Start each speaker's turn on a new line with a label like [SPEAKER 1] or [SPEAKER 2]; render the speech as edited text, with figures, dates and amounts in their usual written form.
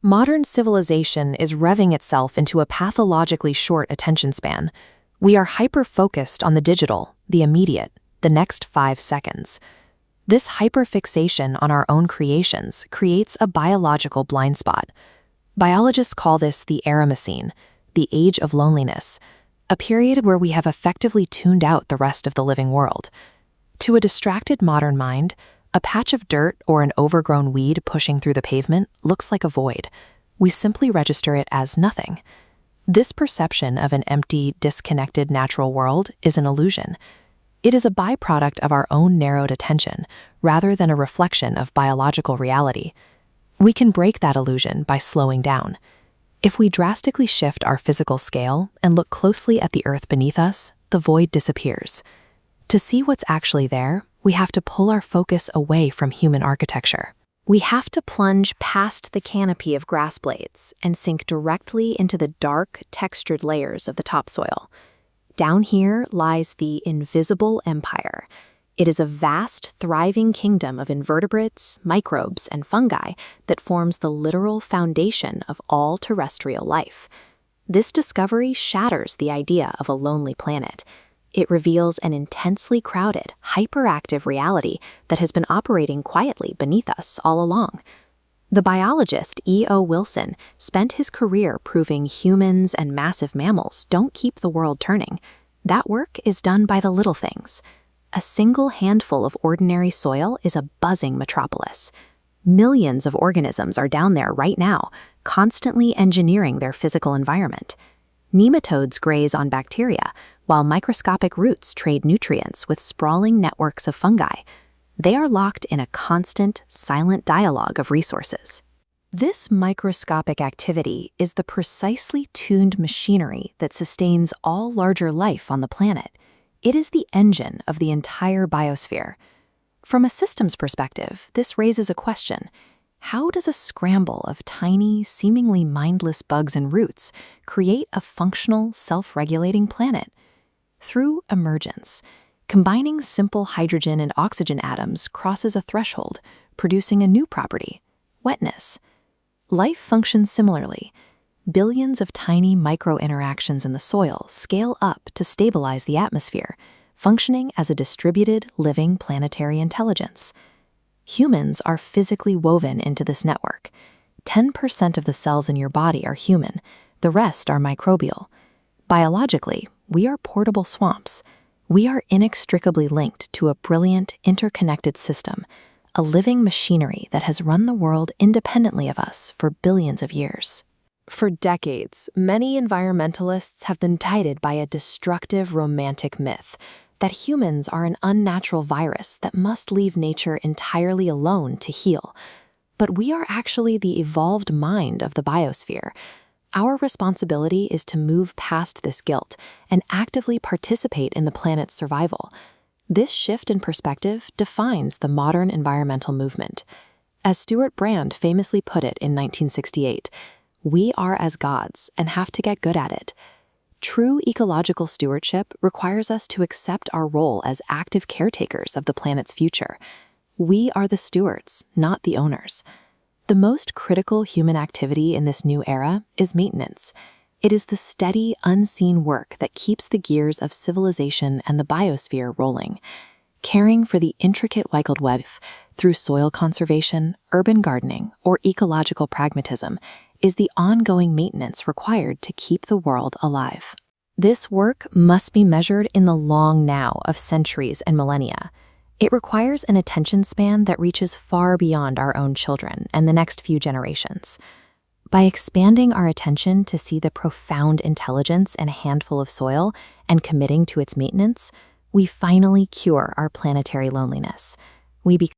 [SPEAKER 1] Modern civilization is revving itself into a pathologically short attention span. We are hyper-focused on the digital, the immediate, the next 5 seconds. This hyperfixation on our own creations creates a biological blind spot. Biologists call this the Eremocene, the age of loneliness, a period where we have effectively tuned out the rest of the living world. To a distracted modern mind, a patch of dirt or an overgrown weed pushing through the pavement looks like a void. We simply register it as nothing. This perception of an empty, disconnected natural world is an illusion. It is a byproduct of our own narrowed attention, rather than a reflection of biological reality. We can break that illusion by slowing down. If we drastically shift our physical scale and look closely at the earth beneath us, the void disappears. To see what's actually there, we have to pull our focus away from human architecture. We have to plunge past the canopy of grass blades and sink directly into the dark, textured layers of the topsoil. Down here lies the invisible empire. It is a vast, thriving kingdom of invertebrates, microbes, and fungi that forms the literal foundation of all terrestrial life. This discovery shatters the idea of a lonely planet. It reveals an intensely crowded, hyperactive reality that has been operating quietly beneath us all along. The biologist E.O. Wilson spent his career proving humans and massive mammals don't keep the world turning. That work is done by the little things. A single handful of ordinary soil is a buzzing metropolis. Millions of organisms are down there right now, constantly engineering their physical environment. Nematodes graze on bacteria, while microscopic roots trade nutrients with sprawling networks of fungi. They are locked in a constant, silent dialogue of resources. This microscopic activity is the precisely tuned machinery that sustains all larger life on the planet. It is the engine of the entire biosphere. From a systems perspective, this raises a question. How does a scramble of tiny, seemingly mindless bugs and roots create a functional, self-regulating planet? Through emergence. Combining simple hydrogen and oxygen atoms crosses a threshold, producing a new property, wetness. Life functions similarly. Billions of tiny micro-interactions in the soil scale up to stabilize the atmosphere, functioning as a distributed, living planetary intelligence. Humans are physically woven into this network. 10% of the cells in your body are human, the rest are microbial. Biologically, we are portable swamps. We are inextricably linked to a brilliant, interconnected system, a living machinery that has run the world independently of us for billions of years. For decades, many environmentalists have been guided by a destructive romantic myth that humans are an unnatural virus that must leave nature entirely alone to heal. But we are actually the evolved mind of the biosphere. Our responsibility is to move past this guilt and actively participate in the planet's survival. This shift in perspective defines the modern environmental movement. As Stuart Brand famously put it in 1968, "We are as gods and have to get good at it." True ecological stewardship requires us to accept our role as active caretakers of the planet's future. We are the stewards, not the owners. The most critical human activity in this new era is maintenance. It is the steady, unseen work that keeps the gears of civilization and the biosphere rolling. Caring for the intricate wiggled web through soil conservation, urban gardening, or ecological pragmatism is the ongoing maintenance required to keep the world alive. This work must be measured in the long now of centuries and millennia. It requires an attention span that reaches far beyond our own children and the next few generations. By expanding our attention to see the profound intelligence in a handful of soil and committing to its maintenance, we finally cure our planetary loneliness. We become